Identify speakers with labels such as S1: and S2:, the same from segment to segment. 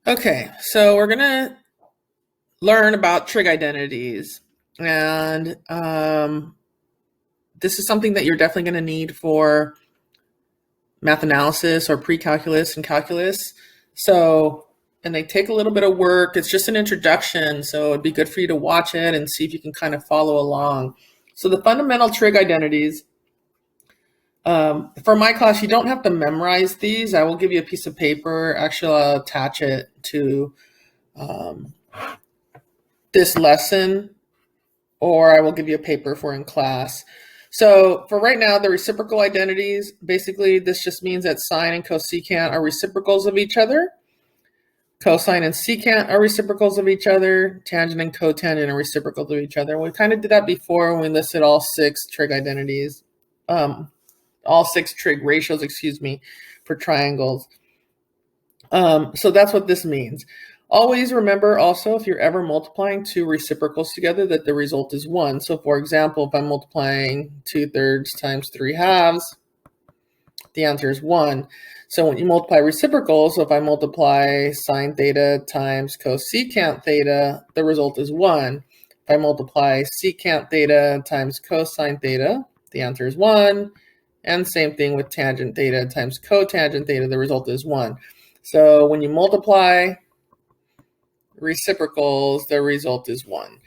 S1: Okay, so we're gonna learn about trig identities, and this is something that you're definitely going to need for math analysis or pre-calculus and calculus. So, and they take a little bit of work. It's just an introduction, so it'd be good for you to watch it and see if you can kind of follow along. So the fundamental trig identities. For my class, you don't have to memorize these. I will give you a piece of paper. Actually, I'll attach it to this lesson, or I will give you a paper for in class. So for right now, the reciprocal identities, basically this just means that sine and cosecant are reciprocals of each other. Cosine and secant are reciprocals of each other. Tangent and cotangent are reciprocals of each other. We kind of did that before when we listed all six trig identities, all six trig ratios, for triangles. So that's what this means. Always remember also, if you're ever multiplying two reciprocals together, that the result is 1. So for example, if I'm multiplying 2/3 times 3/2, the answer is 1. So when you multiply reciprocals, so if I multiply sine theta times cosecant theta, the result is 1. If I multiply secant theta times cosine theta, the answer is 1. And same thing with tangent theta times cotangent theta, the result is 1. So when you multiply reciprocals, the result is 1.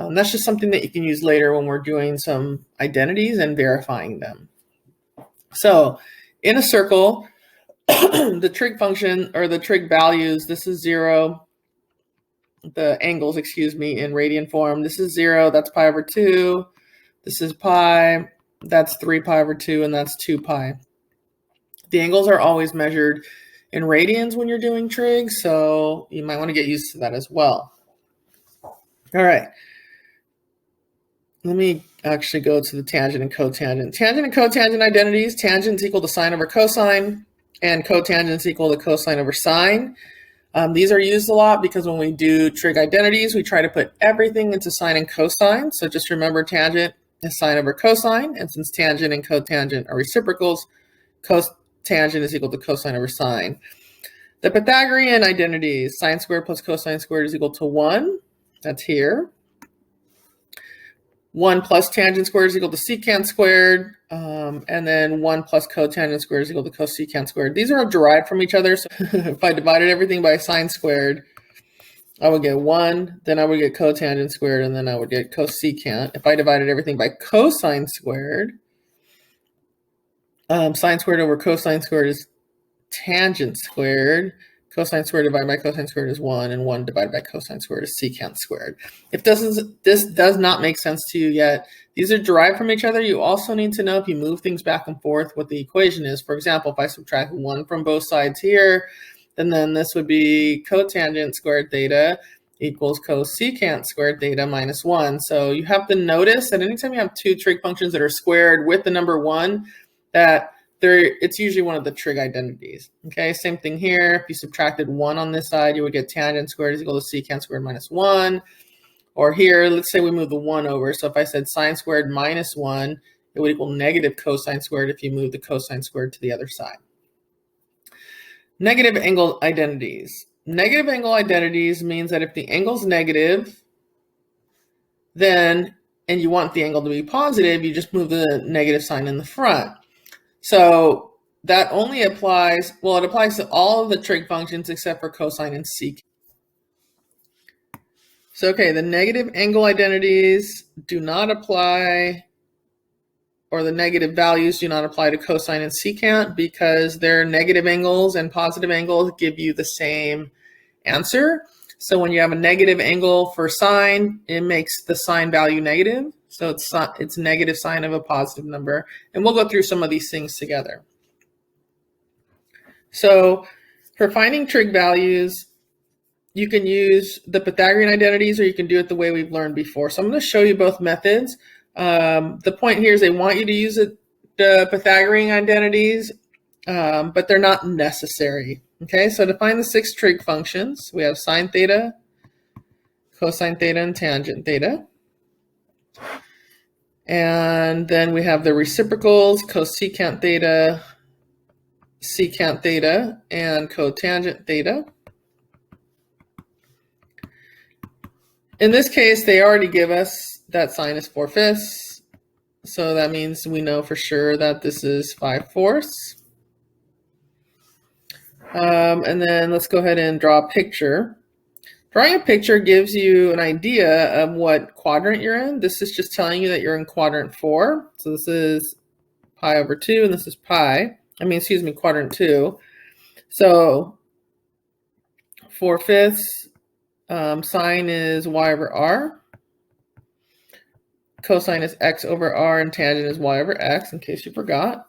S1: That's just something that you can use later when we're doing some identities and verifying them. So in a circle, the trig function, or the trig values, this is 0. The angles, in radian form. This is 0, that's pi over 2. This is pi, that's 3 pi over 2, and that's 2 pi. The angles are always measured in radians when you're doing trig, so you might want to get used to that as well. All right. Let me actually go to the tangent and cotangent. Tangent and cotangent identities. Tangent is equal to sine over cosine, and cotangent is equal to cosine over sine. These are used a lot because when we do trig identities, we try to put everything into sine and cosine. So just remember tangent is sine over cosine, and since tangent and cotangent are reciprocals, cotangent is equal to cosine over sine. The Pythagorean identities, sine squared plus cosine squared is equal to 1. That's here. 1 plus tangent squared is equal to secant squared, and then 1 plus cotangent squared is equal to cosecant squared. These are derived from each other, so if I divided everything by sine squared, I would get 1, then I would get cotangent squared, and then I would get cosecant. If I divided everything by cosine squared, sine squared over cosine squared is tangent squared. Cosine squared divided by cosine squared is 1, and 1 divided by cosine squared is secant squared. If this does not make sense to you yet, these are derived from each other. You also need to know if you move things back and forth what the equation is. For example, if I subtract 1 from both sides here, and then this would be cotangent squared theta equals cosecant squared theta minus 1. So you have to notice that anytime you have two trig functions that are squared with the number 1, that it's usually one of the trig identities. Okay, same thing here. If you subtracted 1 on this side, you would get tangent squared is equal to secant squared minus 1. Or here, let's say we move the 1 over. So if I said sine squared minus 1, it would equal negative cosine squared if you move the cosine squared to the other side. Negative angle identities. Negative angle identities means that if the angle's negative, then, and you want the angle to be positive, you just move the negative sign in the front. So that only applies, well, it applies to all of the trig functions except for cosine and secant. So, okay, the negative angle identities do not apply, or the negative values do not apply to cosine and secant because their negative angles and positive angles give you the same answer. So when you have a negative angle for sine, it makes the sine value negative. So it's negative sine of a positive number. And we'll go through some of these things together. So for finding trig values, you can use the Pythagorean identities, or you can do it the way we've learned before. So I'm going to show you both methods. The point here is they want you to use the Pythagorean identities, but they're not necessary. Okay, so to find the 6 trig functions, we have sine theta, cosine theta, and tangent theta. And then we have the reciprocals, cosecant theta, secant theta, and cotangent theta. In this case, they already give us that sine is 4/5. So that means we know for sure that this is 5/4. And then let's go ahead and draw a picture. Drawing a picture gives you an idea of what quadrant you're in. This is just telling you that you're in quadrant 4. So this is pi over 2, and this is quadrant 2. So 4/5 sine is y over r. Cosine is x over r, and tangent is y over x, in case you forgot.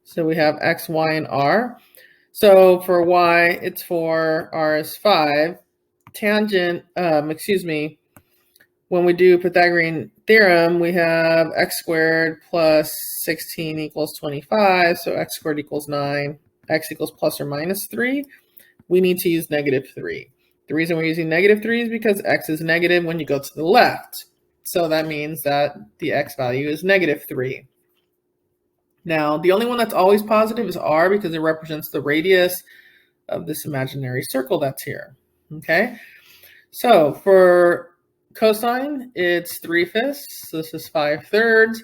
S1: So we have x, y, and r. So for y, it's 4, r is 5. Tangent, when we do Pythagorean theorem, we have x squared plus 16 equals 25. So x squared equals 9, x equals plus or minus 3. We need to use -3. The reason we're using -3 is because x is negative when you go to the left. So that means that the x value is -3. Now, the only one that's always positive is r, because it represents the radius of this imaginary circle that's here. Okay, so for cosine, it's 3/5. So this is 5/3.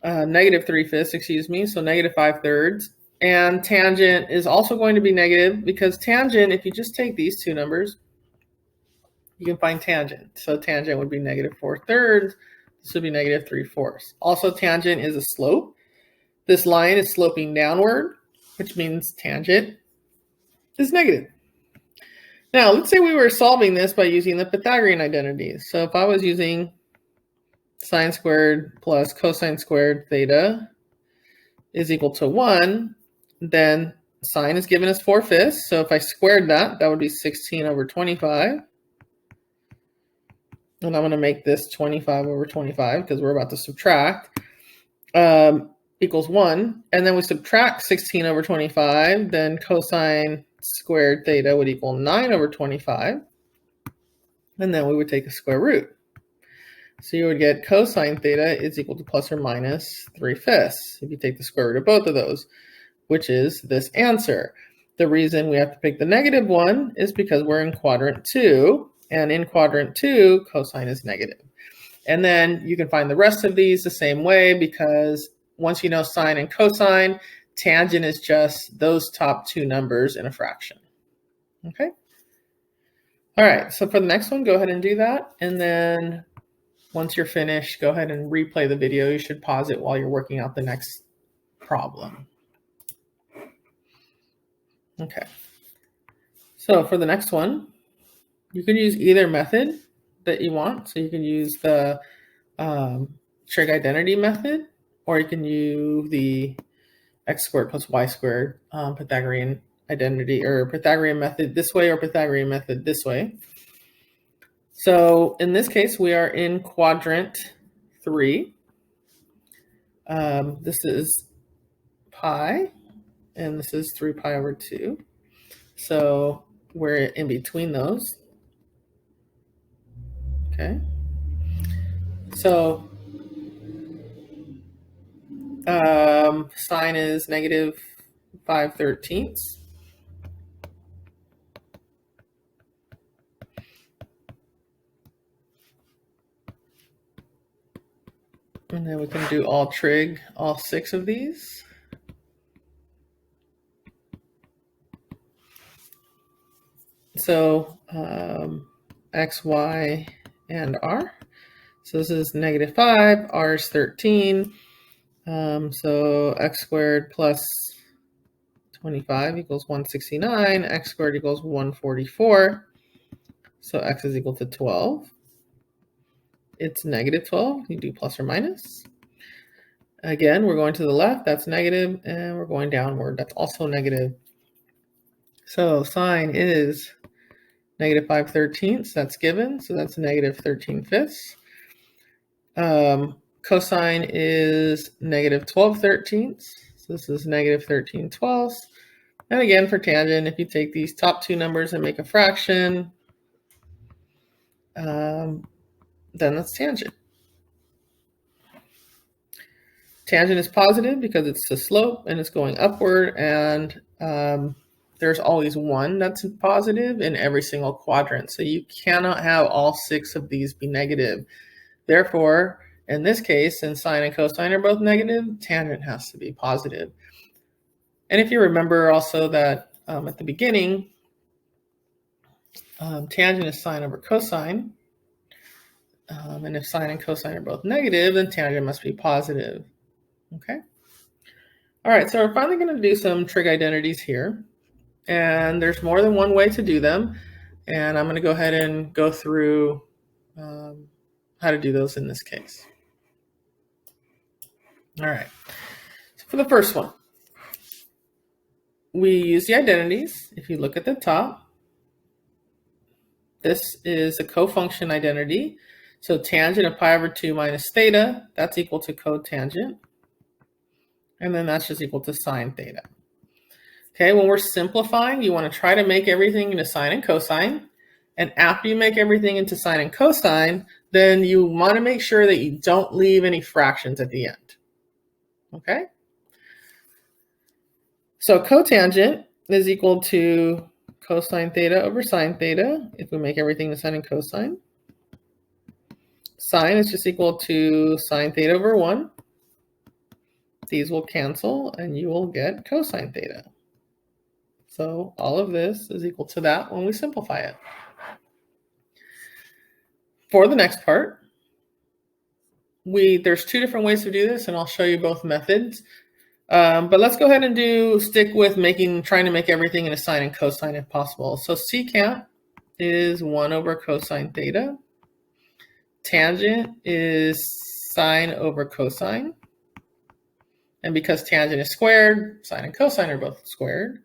S1: -3/5, excuse me, so -5/3. And tangent is also going to be negative, because tangent, if you just take these two numbers, you can find tangent. So tangent would be -4/3. This would be -3/4. Also, tangent is a slope. This line is sloping downward, which means tangent is negative. Now, let's say we were solving this by using the Pythagorean identities. So if I was using sine squared plus cosine squared theta is equal to 1, then sine is given as 4/5. So if I squared that, that would be 16 over 25. And I'm going to make this 25 over 25 because we're about to subtract. Equals 1. And then we subtract 16 over 25. Then cosine squared theta would equal 9 over 25. And then we would take a square root. So you would get cosine theta is equal to plus or minus 3/5 if you take the square root of both of those, which is this answer. The reason we have to pick the -1 is because we're in quadrant 2. And in quadrant 2, cosine is negative. And then you can find the rest of these the same way, because once you know sine and cosine, tangent is just those top two numbers in a fraction. Okay? All right, so for the next one, go ahead and do that. And then once you're finished, go ahead and replay the video. You should pause it while you're working out the next problem. Okay. So for the next one, you can use either method that you want. So you can use the trig identity method, or you can use the x squared plus y squared Pythagorean identity, or Pythagorean method this way, or Pythagorean method this way. So in this case, we are in quadrant 3. This is pi, and this is 3 pi over 2. So we're in between those. Okay. So sine is -5/13. And then we can do all trig, all 6 of these. So x, y, and r. So this is -5, r is 13. So x squared plus 25 equals 169. X squared equals 144. So x is equal to 12. It's -12. You do plus or minus. Again, we're going to the left. That's negative. And we're going downward. That's also negative. So sine is -5/13. That's given. So that's -13/5. Cosine is -12/13. So this is -13/12. And again, for tangent, if you take these top two numbers and make a fraction, then that's tangent. Tangent is positive because it's the slope and it's going upward, and there's always one that's positive in every single quadrant. So you cannot have all 6 of these be negative. Therefore, in this case, since sine and cosine are both negative, tangent has to be positive. And if you remember also that at the beginning, tangent is sine over cosine. And if sine and cosine are both negative, then tangent must be positive. Okay. All right, so we're finally going to do some trig identities here. And there's more than one way to do them. And I'm going to go ahead and go through how to do those in this case. All right. So for the first one, we use the identities. If you look at the top, this is a cofunction identity. So tangent of pi over 2 minus theta, that's equal to cotangent. And then that's just equal to sine theta. Okay, when we're simplifying, you want to try to make everything into sine and cosine. And after you make everything into sine and cosine, then you want to make sure that you don't leave any fractions at the end. Okay? So cotangent is equal to cosine theta over sine theta if we make everything to sine and cosine. Sine is just equal to sine theta over 1. These will cancel and you will get cosine theta. So all of this is equal to that when we simplify it. For the next part, there's 2 different ways to do this, and I'll show you both methods. But let's go ahead and stick with trying to make everything into sine and cosine if possible. So secant is 1 over cosine theta. Tangent is sine over cosine. And because tangent is squared, sine and cosine are both squared.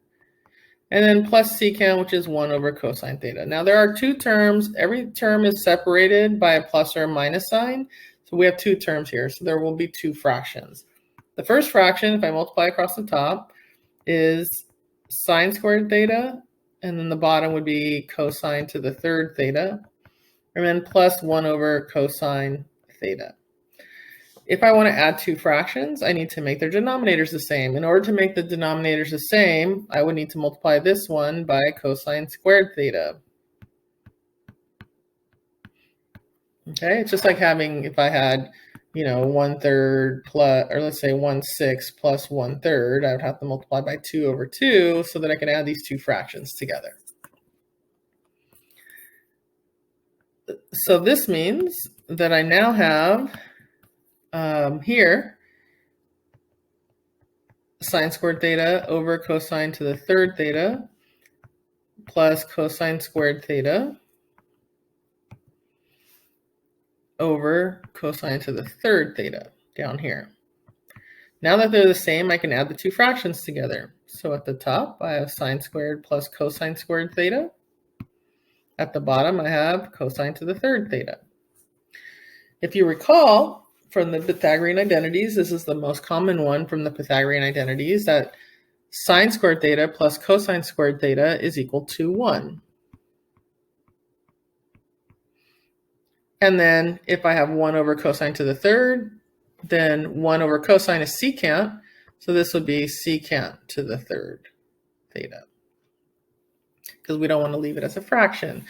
S1: And then plus secant, which is 1 over cosine theta. Now there are 2 terms. Every term is separated by a plus or a minus sign. So we have 2 terms here. So there will be 2 fractions. The first fraction, if I multiply across the top, is sine squared theta. And then the bottom would be cosine to the 3rd theta. And then plus 1 over cosine theta. If I want to add 2 fractions, I need to make their denominators the same. In order to make the denominators the same, I would need to multiply this one by cosine squared theta. Okay, it's just like if I had, 1/3 plus, or let's say 1/6 plus 1/3, I would have to multiply by 2 over 2 so that I can add these 2 fractions together. So this means that I now have here, sine squared theta over cosine to the 3rd theta plus cosine squared theta over cosine to the 3rd theta down here. Now that they're the same, I can add the 2 fractions together. So at the top, I have sine squared plus cosine squared theta. At the bottom, I have cosine to the 3rd theta. If you recall, from the Pythagorean identities, this is the most common one from the Pythagorean identities, that sine squared theta plus cosine squared theta is equal to 1. And then if I have 1 over cosine to the 3rd, then 1 over cosine is secant. So this would be secant to the 3rd theta, because we don't want to leave it as a fraction.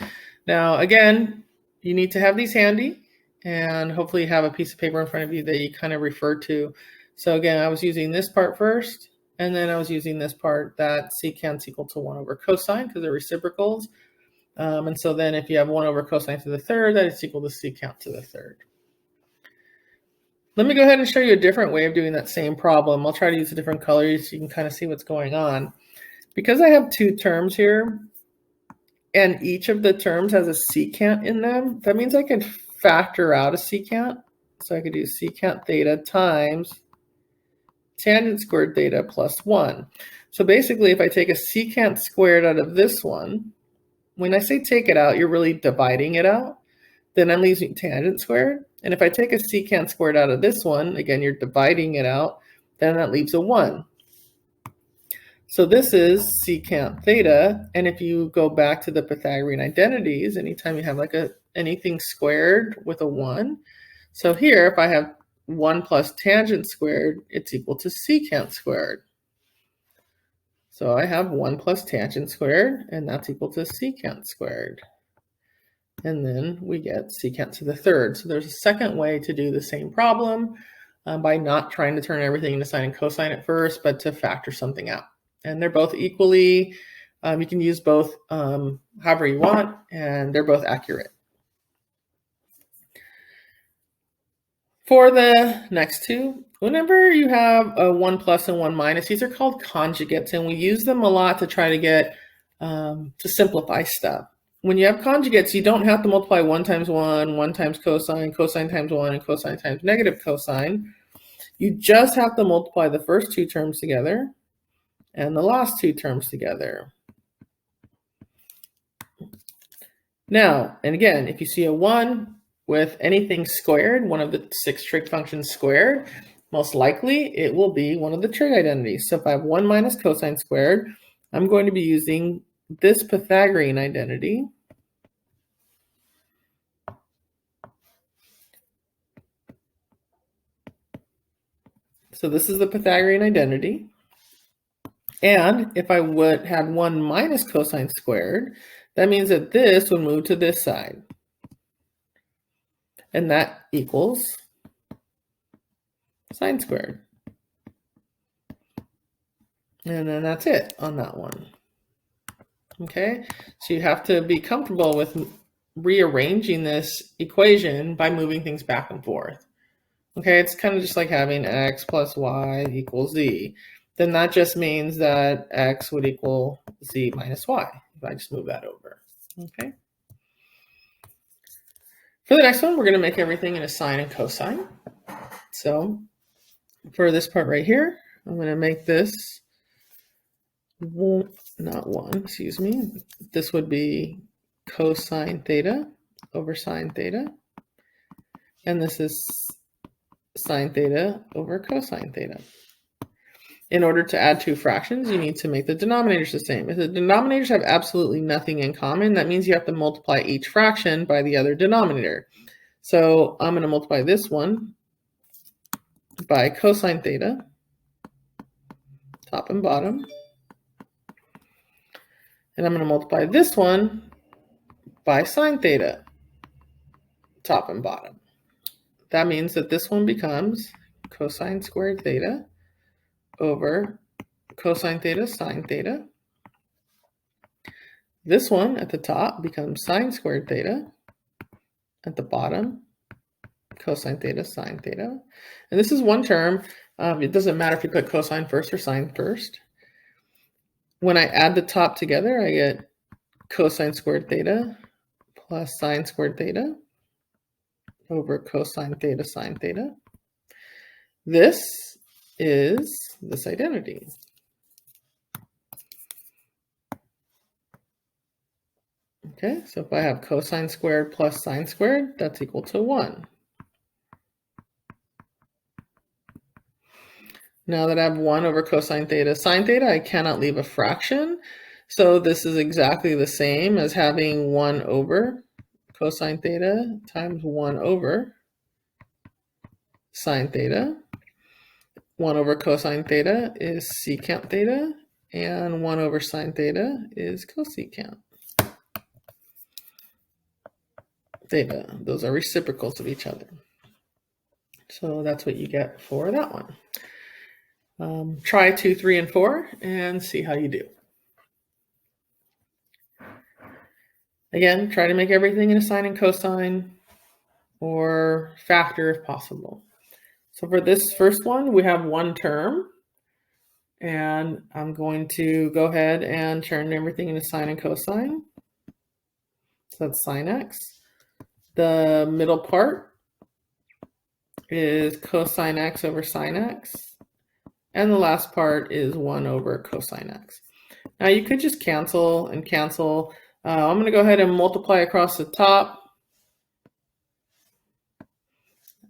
S1: Now, again, you need to have these handy. And hopefully you have a piece of paper in front of you that you kind of refer to. So again, I was using this part first, and then I was using this part that secant's equal to 1 over cosine because they're reciprocals. And so then if you have 1 over cosine to the 3rd, that is equal to secant to the 3rd. Let me go ahead and show you a different way of doing that same problem. I'll try to use a different color so you can kind of see what's going on. Because I have 2 terms here, and each of the terms has a secant in them, that means I can factor out a secant. So I could do secant theta times tangent squared theta plus 1. So basically, if I take a secant squared out of this one, when I say take it out, you're really dividing it out. Then I'm leaving tangent squared. And if I take a secant squared out of this one, again, you're dividing it out, then that leaves a 1. So this is secant theta. And if you go back to the Pythagorean identities, anytime you have anything squared with a 1. So here, if I have 1 plus tangent squared, it's equal to secant squared. So I have 1 plus tangent squared, and that's equal to secant squared. And then we get secant to the third. So there's a second way to do the same problem by not trying to turn everything into sine and cosine at first, but to factor something out. And they're both equally, you can use both however you want, and they're both accurate. For the next two, whenever you have a 1 plus and 1 minus, these are called conjugates, and we use them a lot to try to get to simplify stuff. When you have conjugates, you don't have to multiply 1 times 1, 1 times cosine, cosine times 1, and cosine times negative cosine. You just have to multiply the first two terms together and the last two terms together. Now, and again, if you see a 1 with anything squared, one of the 6 trig functions squared, most likely it will be one of the trig identities. So if I have 1 minus cosine squared, I'm going to be using this Pythagorean identity. So this is the Pythagorean identity. And if I would have 1 minus cosine squared, that means that this would move to this side. And that equals sine squared. And then that's it on that one. Okay, so you have to be comfortable with rearranging this equation by moving things back and forth. Okay, it's kind of just like having x plus y equals z. Then that just means that x would equal z minus y if I just move that over. Okay. For the next one, we're going to make everything in a sine and cosine. So for this part right here, I'm going to make this not 1, excuse me. This would be cosine theta over sine theta. And this is sine theta over cosine theta. In order to add two fractions, you need to make the denominators the same. If the denominators have absolutely nothing in common, that means you have to multiply each fraction by the other denominator. So I'm going to multiply this one by cosine theta, top and bottom. And I'm going to multiply this one by sine theta, top and bottom. That means that this one becomes cosine squared theta over cosine theta sine theta. This one at the top becomes sine squared theta. At the bottom, cosine theta sine theta. And this is one term. It doesn't matter if you put cosine first or sine first. When I add the top together, I get cosine squared theta plus sine squared theta over cosine theta sine theta. This is this identity. Okay, so if I have cosine squared plus sine squared, that's equal to 1. Now that I have 1 over cosine theta sine theta, I cannot leave a fraction. So this is exactly the same as having 1 over cosine theta times 1 over sine theta. 1 over cosine theta is secant theta, and 1 over sine theta is cosecant theta. Those are reciprocals of each other. So that's what you get for that one. Try 2, 3, and 4 and see how you do. Again, try to make everything in a sine and cosine or factor if possible. So for this first one, we have one term, and I'm going to go ahead and turn everything into sine and cosine. So that's sine x. The middle part is cosine x over sine x. And the last part is 1 over cosine x. Now you could just cancel and cancel. I'm going to go ahead and multiply across the top.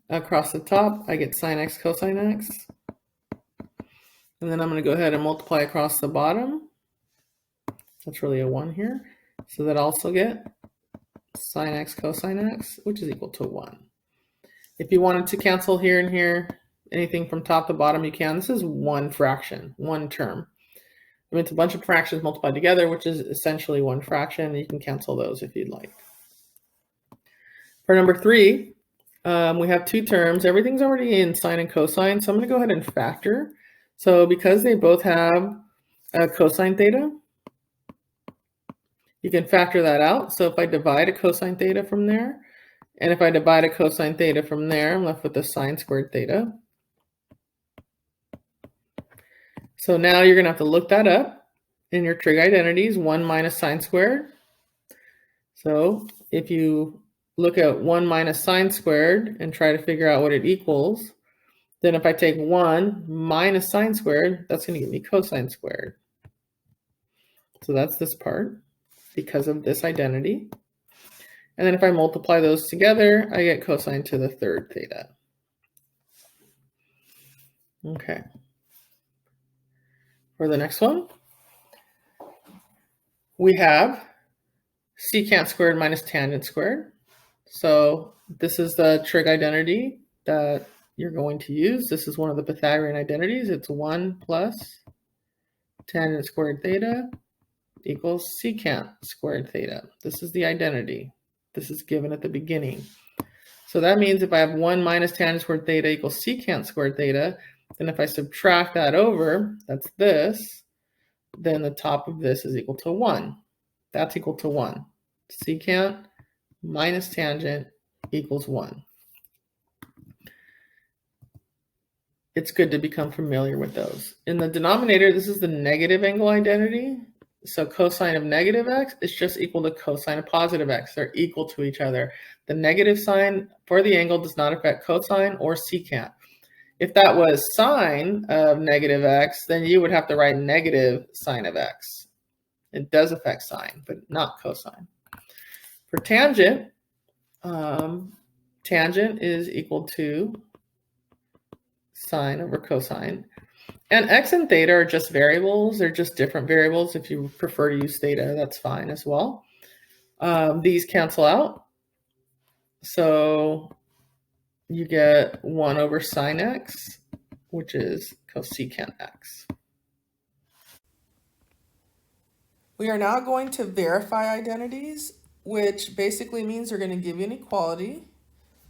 S1: Across the top, I get sine x cosine x. And then I'm going to go ahead and multiply across the bottom. That's really a 1 here. So that also get sine x cosine x, which is equal to 1. If you wanted to cancel here and here, anything from top to bottom you can. This is one fraction, one term. mean, it's a bunch of fractions multiplied together, which is essentially one fraction. You can cancel those if you'd like. For number 3, we have two terms. Everything's already in sine and cosine, so I'm going to go ahead and factor. So because they both have a cosine theta, you can factor that out. So if I divide a cosine theta from there, and if I divide a cosine theta from there, I'm left with a sine squared theta. So now you're going to have to look that up in your trig identities, 1 minus sine squared. So if you look at 1 minus sine squared and try to figure out what it equals, then if I take 1 minus sine squared, that's going to give me cosine squared. So that's this part because of this identity. And then if I multiply those together, I get cosine to the third theta. Okay. For the next one, we have secant squared minus tangent squared. So this is the trig identity that you're going to use. This is one of the Pythagorean identities. It's 1 plus tangent squared theta equals secant squared theta. This is the identity. This is given at the beginning. So that means if I have 1 minus tangent squared theta equals secant squared theta, then if I subtract that over, that's this, then the top of this is equal to 1. That's equal to 1. Secant minus tangent equals 1. It's good to become familiar with those. In the denominator, this is the negative angle identity. So cosine of negative x is just equal to cosine of positive x. They're equal to each other. The negative sign for the angle does not affect cosine or secant. If that was sine of negative x, then you would have to write negative sine of x. It does affect sine, but not cosine. For tangent, tangent is equal to sine over cosine. And x and theta are just variables. They're just different variables. If you prefer to use theta, that's fine as well. These cancel out. So you get 1 over sine x, which is cosecant x. We are now going to verify identities, which basically means they're going to give you an equality,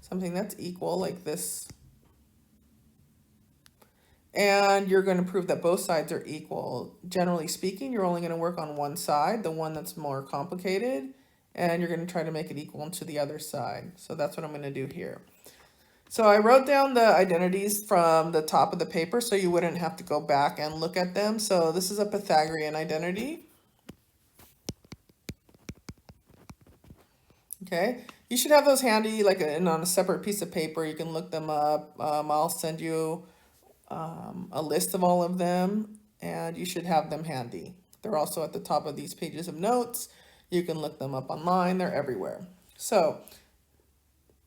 S1: something that's equal like this. And you're going to prove that both sides are equal. Generally speaking, you're only going to work on one side, the one that's more complicated, and you're going to try to make it equal to the other side. So that's what I'm going to do here. So I wrote down the identities from the top of the paper so you wouldn't have to go back and look at them. So this is a Pythagorean identity. Okay, you should have those handy, like on a separate piece of paper. You can look them up. I'll send you a list of all of them, and you should have them handy. They're also at the top of these pages of notes. You can look them up online. They're everywhere. So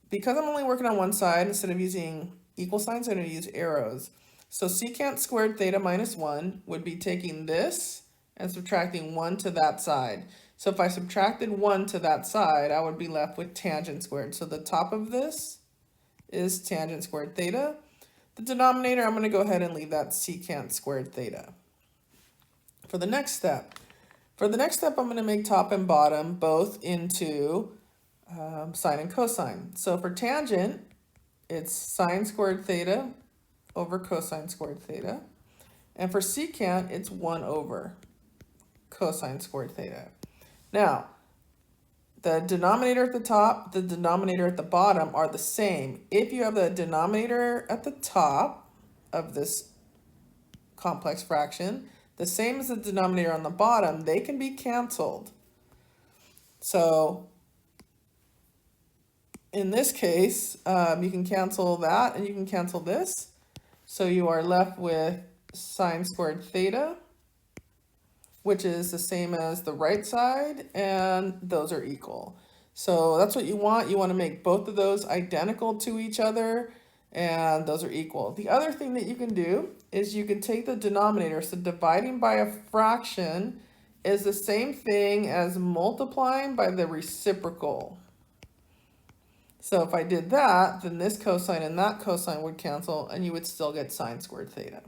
S1: because I'm only working on one side, instead of using equal signs, I'm going to use arrows. So secant squared theta minus 1 would be taking this and subtracting 1 to that side. So if I subtracted 1 to that side, I would be left with tangent squared. So the top of this is tangent squared theta. The denominator, I'm going to go ahead and leave that secant squared theta. For the next step, I'm going to make top and bottom both into sine and cosine. So for tangent, it's sine squared theta over cosine squared theta. And for secant, it's 1 over cosine squared theta. Now, the denominator at the top, the denominator at the bottom are the same. If you have the denominator at the top of this complex fraction, the same as the denominator on the bottom, they can be canceled. So in this case, you can cancel that and you can cancel this. So you are left with sine squared theta, which is the same as the right side, and those are equal. So that's what you want. You want to make both of those identical to each other, and those are equal. The other thing that you can do is you can take the denominator. So dividing by a fraction is the same thing as multiplying by the reciprocal. So if I did that, then this cosine and that cosine would cancel, and you would still get sine squared theta.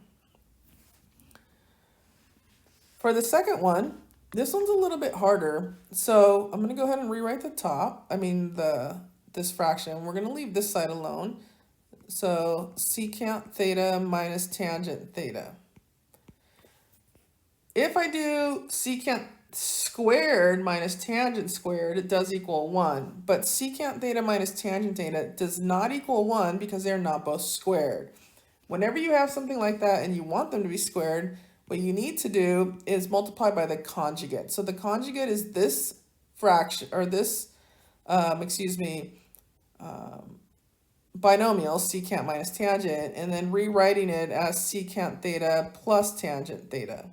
S1: For the second one, this one's a little bit harder. So I'm going to go ahead and rewrite the top. This fraction. We're going to leave this side alone. So secant theta minus tangent theta. If I do secant squared minus tangent squared, it does equal 1. But secant theta minus tangent theta does not equal 1 because they're not both squared. Whenever you have something like that and you want them to be squared, what you need to do is multiply by the conjugate. So the conjugate is this fraction, or this, binomial, secant minus tangent, and then rewriting it as secant theta plus tangent theta.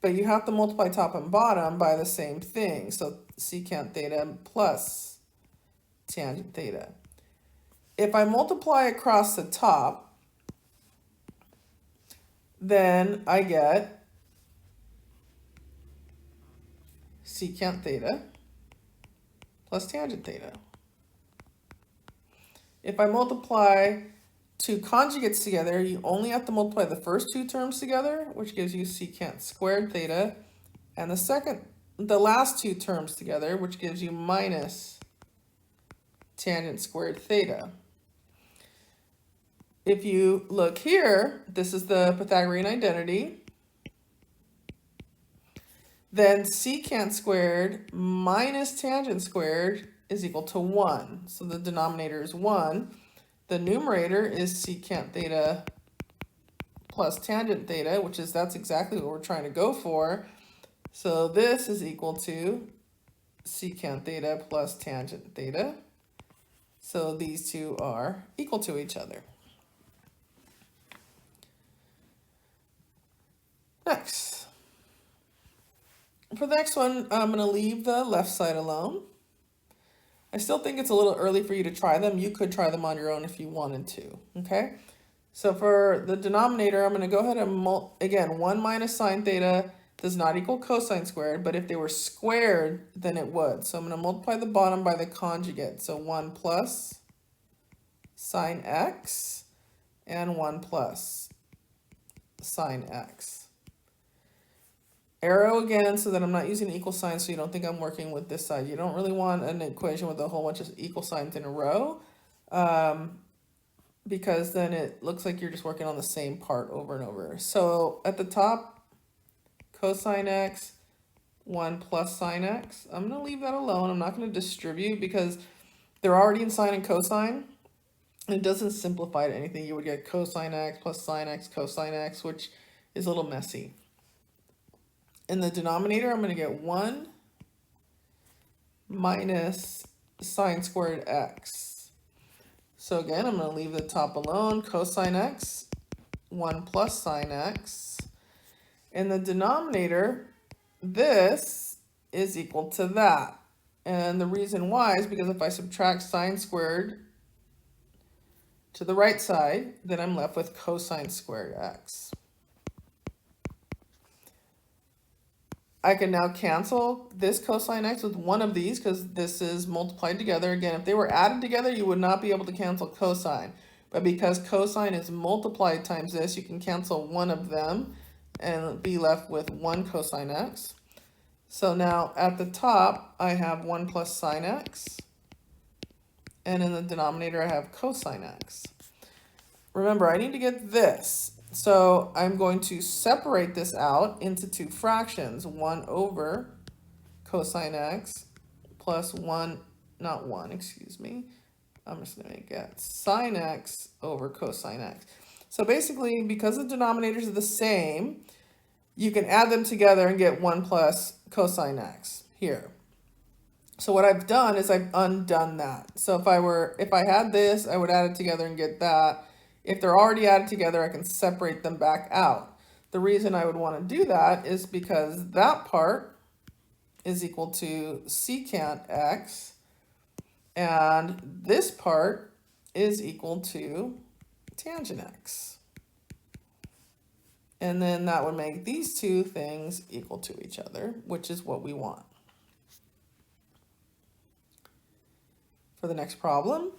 S1: But you have to multiply top and bottom by the same thing. So secant theta plus tangent theta. If I multiply across the top, then I get secant theta plus tangent theta. If I multiply two conjugates together, you only have to multiply the first two terms together, which gives you secant squared theta, and the last two terms together, which gives you minus tangent squared theta. If you look here, this is the Pythagorean identity. Then secant squared minus tangent squared is equal to 1. So the denominator is 1. The numerator is secant theta plus tangent theta, that's exactly what we're trying to go for. So this is equal to secant theta plus tangent theta. So these two are equal to each other. Next. For the next one, I'm going to leave the left side alone. I still think it's a little early for you to try them. You could try them on your own if you wanted to, okay? So for the denominator, I'm going to go ahead and, again, 1 minus sine theta does not equal cosine squared, but if they were squared, then it would. So I'm going to multiply the bottom by the conjugate. So 1 plus sine x and 1 plus sine x. Arrow again so that I'm not using equal signs so you don't think I'm working with this side. You don't really want an equation with a whole bunch of equal signs in a row because then it looks like you're just working on the same part over and over. So at the top, cosine x, 1 plus sine x. I'm going to leave that alone. I'm not going to distribute because they're already in sine and cosine. It doesn't simplify to anything. You would get cosine x plus sine x cosine x, which is a little messy. In the denominator, I'm going to get 1 minus sine squared x. So again, I'm going to leave the top alone. Cosine x, 1 plus sine x. In the denominator, this is equal to that. And the reason why is because if I subtract sine squared to the right side, then I'm left with cosine squared x. I can now cancel this cosine x with one of these because this is multiplied together. Again, if they were added together, you would not be able to cancel cosine. But because cosine is multiplied times this, you can cancel one of them and be left with 1 cosine x. So now at the top, I have 1 plus sine x. And in the denominator, I have cosine x. Remember, I need to get this. So I'm going to separate this out into two fractions. 1 over cosine x plus 1, not 1, excuse me. I'm just going to make it sine x over cosine x. So basically, because the denominators are the same, you can add them together and get 1 plus cosine x here. So what I've done is I've undone that. So if I had this, I would add it together and get that. If they're already added together, I can separate them back out. The reason I would want to do that is because that part is equal to secant x, and this part is equal to tangent x. And then that would make these two things equal to each other, which is what we want. For the next problem,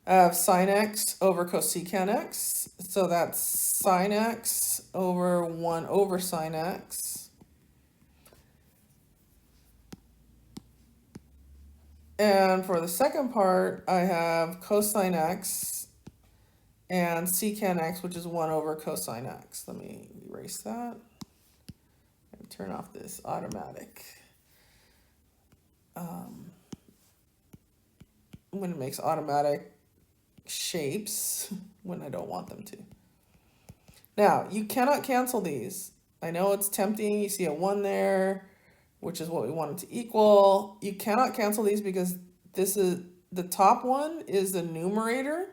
S1: I have sine x over cosecant x. So that's sine x over 1 over sine x. And for the second part, I have cosine x and secant x, which is 1 over cosine x. Let me erase that and turn off this automatic. When it makes automatic shapes when I don't want them to. Now, you cannot cancel these. I know it's tempting. You see a 1 there, which is what we want it to equal. You cannot cancel these because this is the top one is the numerator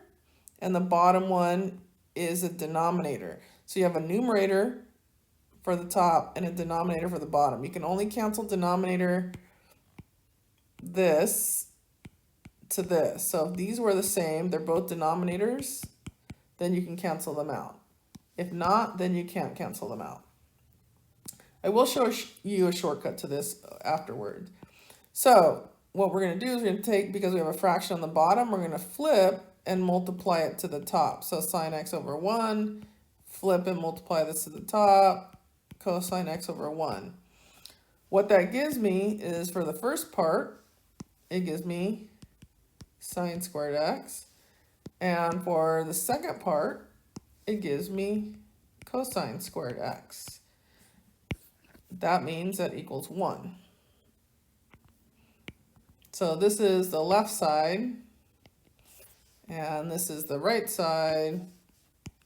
S1: and the bottom one is a denominator. So you have a numerator for the top and a denominator for the bottom. You can only cancel denominator this to this. So if these were the same, they're both denominators, then you can cancel them out. If not, then you can't cancel them out. I will show you a shortcut to this afterward. So what we're going to do is we're going to take, because we have a fraction on the bottom, we're going to flip and multiply it to the top. So sine x over 1, flip and multiply this to the top, cosine x over 1. What that gives me is, for the first part, it gives me sine squared x. And for the second part, it gives me cosine squared x. That means that equals 1. So this is the left side, and this is the right side,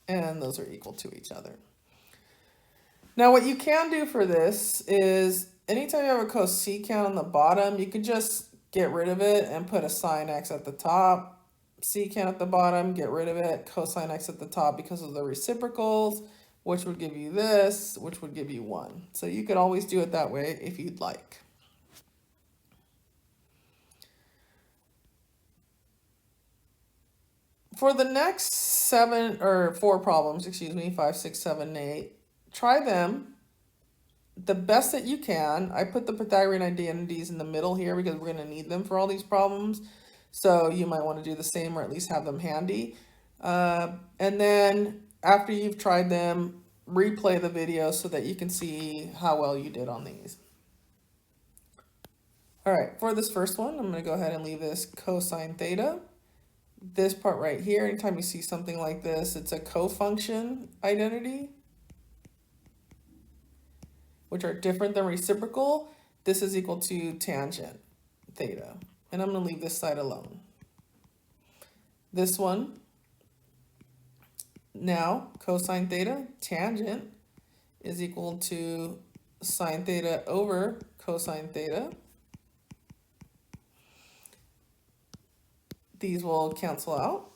S1: and those are equal to each other. Now what you can do for this is, anytime you have a cosecant on the bottom, you can just get rid of it and put a sine x at the top, secant at the bottom, get rid of it, cosine x at the top because of the reciprocals, which would give you this, which would give you 1. So you could always do it that way if you'd like. For the next 4 problems, 5, 6, 7, 8, try them the best that you can. I put the Pythagorean identities in the middle here because we're going to need them for all these problems. So you might want to do the same, or at least have them handy. And then after you've tried them, replay the video so that you can see how well you did on these. All right, for this first one, I'm going to go ahead and leave this cosine theta. This part right here, anytime you see something like this, it's a cofunction identity, which are different than reciprocal. This is equal to tangent theta. And I'm going to leave this side alone. This one, now cosine theta, tangent, is equal to sine theta over cosine theta. These will cancel out.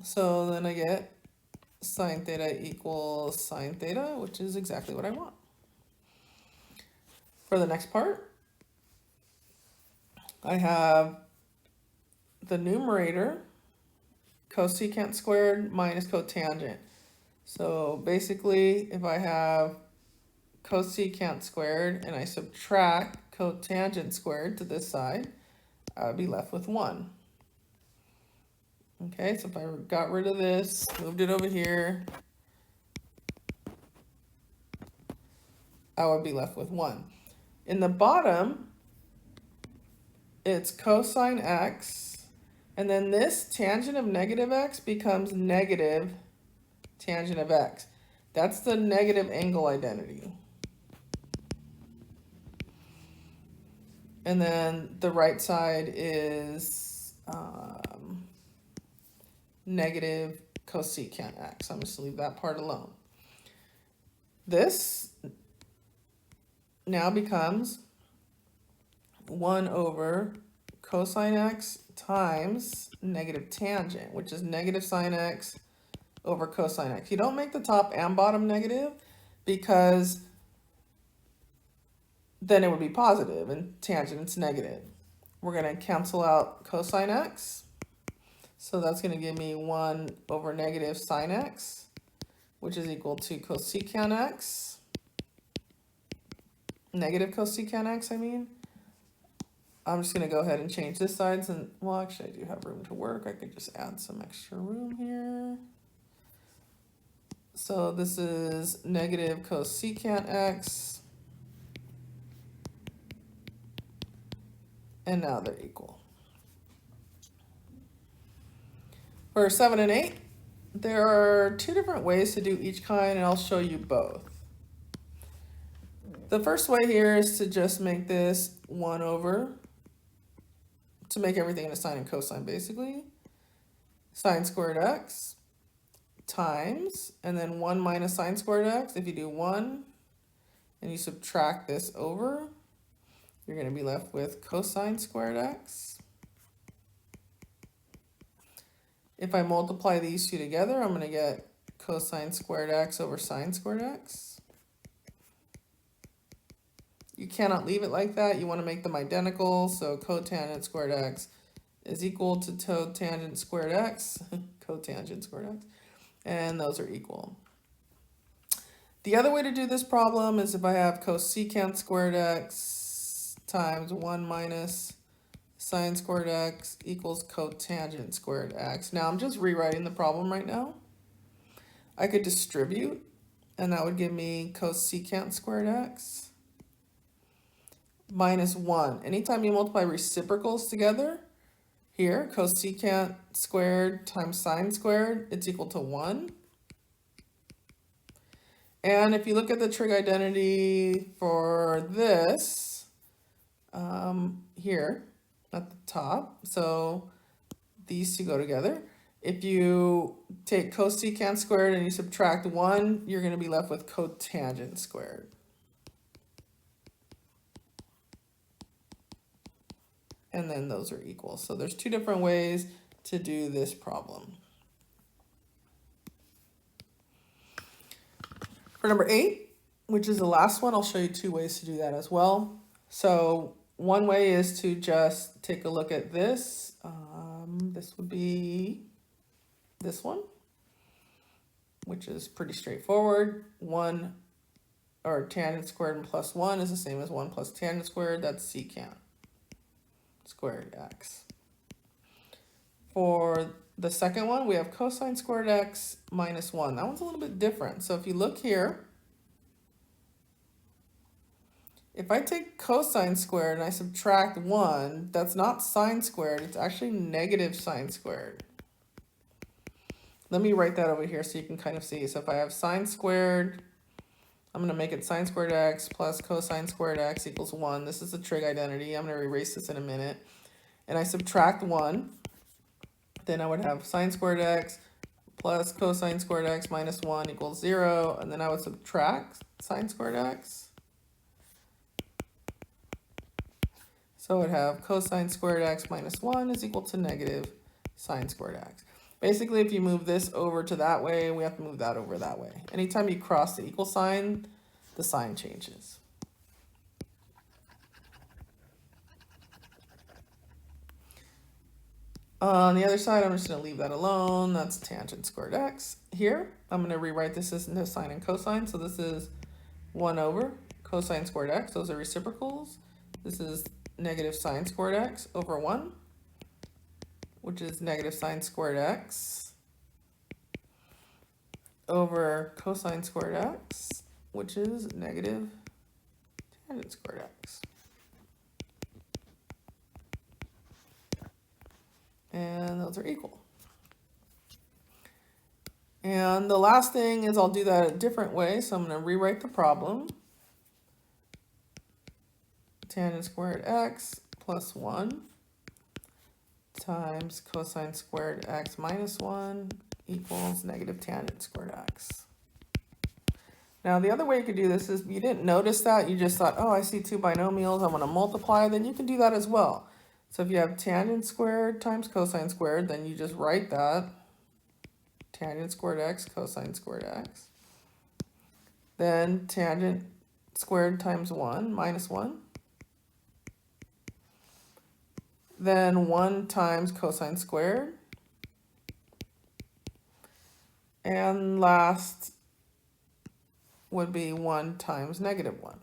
S1: So then I get sine theta equals sine theta, which is exactly what I want. For the next part, I have the numerator, cosecant squared minus cotangent. So basically, if I have cosecant squared and I subtract cotangent squared to this side, I would be left with 1. Okay, so if I got rid of this, moved it over here, I would be left with 1. In the bottom, it's cosine x, and then this tangent of negative x becomes negative tangent of x. That's the negative angle identity. And then the right side is negative cosecant x. I'm just going to leave that part alone. This now becomes 1 over cosine x times negative tangent, which is negative sine x over cosine x. You don't make the top and bottom negative because then it would be positive, and tangent it's negative. We're going to cancel out cosine x. So that's going to give me 1 over negative sine x, which is equal to cosecant x, negative cosecant x, I'm just going to go ahead and change this side. And, well, actually, I do have room to work. I could just add some extra room here. So this is negative cosecant x. And now they're equal. For 7 and 8, there are two different ways to do each kind, and I'll show you both. The first way here is to just make this 1 over, to make everything into sine and cosine basically, sine squared x times, and then 1 minus sine squared x. If you do 1 and you subtract this over, you're going to be left with cosine squared x. If I multiply these two together, I'm going to get cosine squared x over sine squared x. You cannot leave it like that. You want to make them identical. So cotangent squared x is equal to tangent squared x, cotangent squared x, and those are equal. The other way to do this problem is if I have cosecant squared x times 1 minus sine squared x equals cotangent squared x. Now I'm just rewriting the problem right now. I could distribute, and that would give me cosecant squared x minus 1. Anytime you multiply reciprocals together, here, cosecant squared times sine squared, it's equal to 1. And if you look at the trig identity for this, here at the top, so these two go together. If you take cosecant squared and you subtract 1, you're going to be left with cotangent squared. And then those are equal. So there's two different ways to do this problem. For number 8, which is the last one, I'll show you two ways to do that as well. So one way is to just take a look at this. This would be this one, which is pretty straightforward. 1 or tangent squared and plus 1 is the same as 1 plus tangent squared. That's secant squared x. For the second one, we have cosine squared x minus 1. That one's a little bit different. So if you look here, if I take cosine squared and I subtract 1, that's not sine squared. It's actually negative sine squared. Let me write that over here so you can kind of see. So if I have sine squared, I'm going to make it sine squared x plus cosine squared x equals 1. This is the trig identity. I'm going to erase this in a minute. And I subtract 1. Then I would have sine squared x plus cosine squared x minus 1 equals 0. And then I would subtract sine squared x. So I would have cosine squared x minus 1 is equal to negative sine squared x. Basically, if you move this over to that way, we have to move that over that way. Anytime you cross the equal sign, the sign changes. On the other side, I'm just going to leave that alone. That's tangent squared x. Here, I'm going to rewrite this into sine and cosine. So this is 1 over cosine squared x. Those are reciprocals. This is negative sine squared x over 1, which is negative sine squared x, over cosine squared x, which is negative tangent squared x. And those are equal. And the last thing is I'll do that a different way. So I'm going to rewrite the problem. Tangent squared x plus 1 times cosine squared x minus 1 equals negative tangent squared x. Now the other way you could do this is you didn't notice that. You just thought, oh, I see two binomials. I'm going to multiply. Then you can do that as well. So if you have tangent squared times cosine squared, then you just write that. Tangent squared x, cosine squared x. Then tangent squared times 1 minus 1. Then 1 times cosine squared. And last would be 1 times negative 1,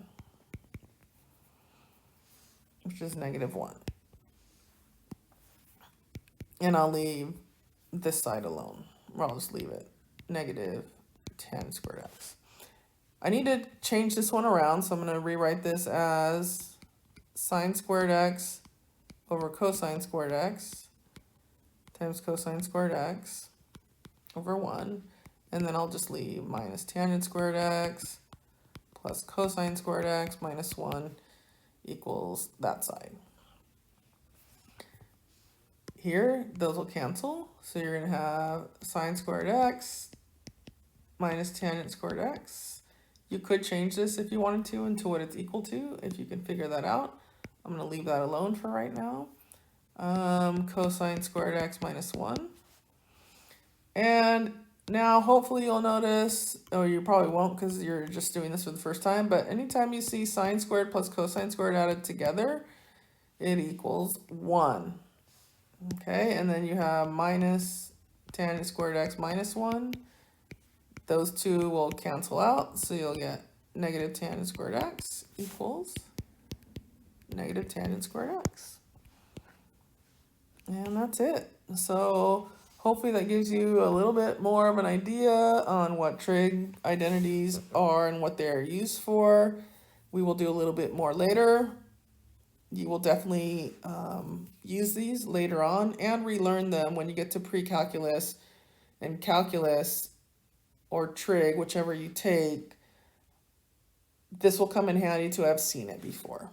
S1: which is negative 1. And I'll leave this side alone, or I'll just leave it negative tan squared x. I need to change this one around, so I'm going to rewrite this as sine squared x over cosine squared x times cosine squared x over 1. And then I'll just leave minus tangent squared x plus cosine squared x minus 1 equals that side. Here, those will cancel. So you're going to have sine squared x minus tangent squared x. You could change this if you wanted to into what it's equal to, if you can figure that out. I'm going to leave that alone for right now. Cosine squared x minus 1. And now hopefully you'll notice, or you probably won't because you're just doing this for the first time, but anytime you see sine squared plus cosine squared added together, it equals 1. Okay, and then you have minus tangent squared x minus 1. Those two will cancel out, so you'll get negative tangent squared x equals negative tangent squared x. And that's it. So hopefully that gives you a little bit more of an idea on what trig identities are and what they're used for. We will do a little bit more later. You will definitely use these later on and relearn them when you get to pre-calculus and calculus or trig, whichever you take. This will come in handy to have seen it before.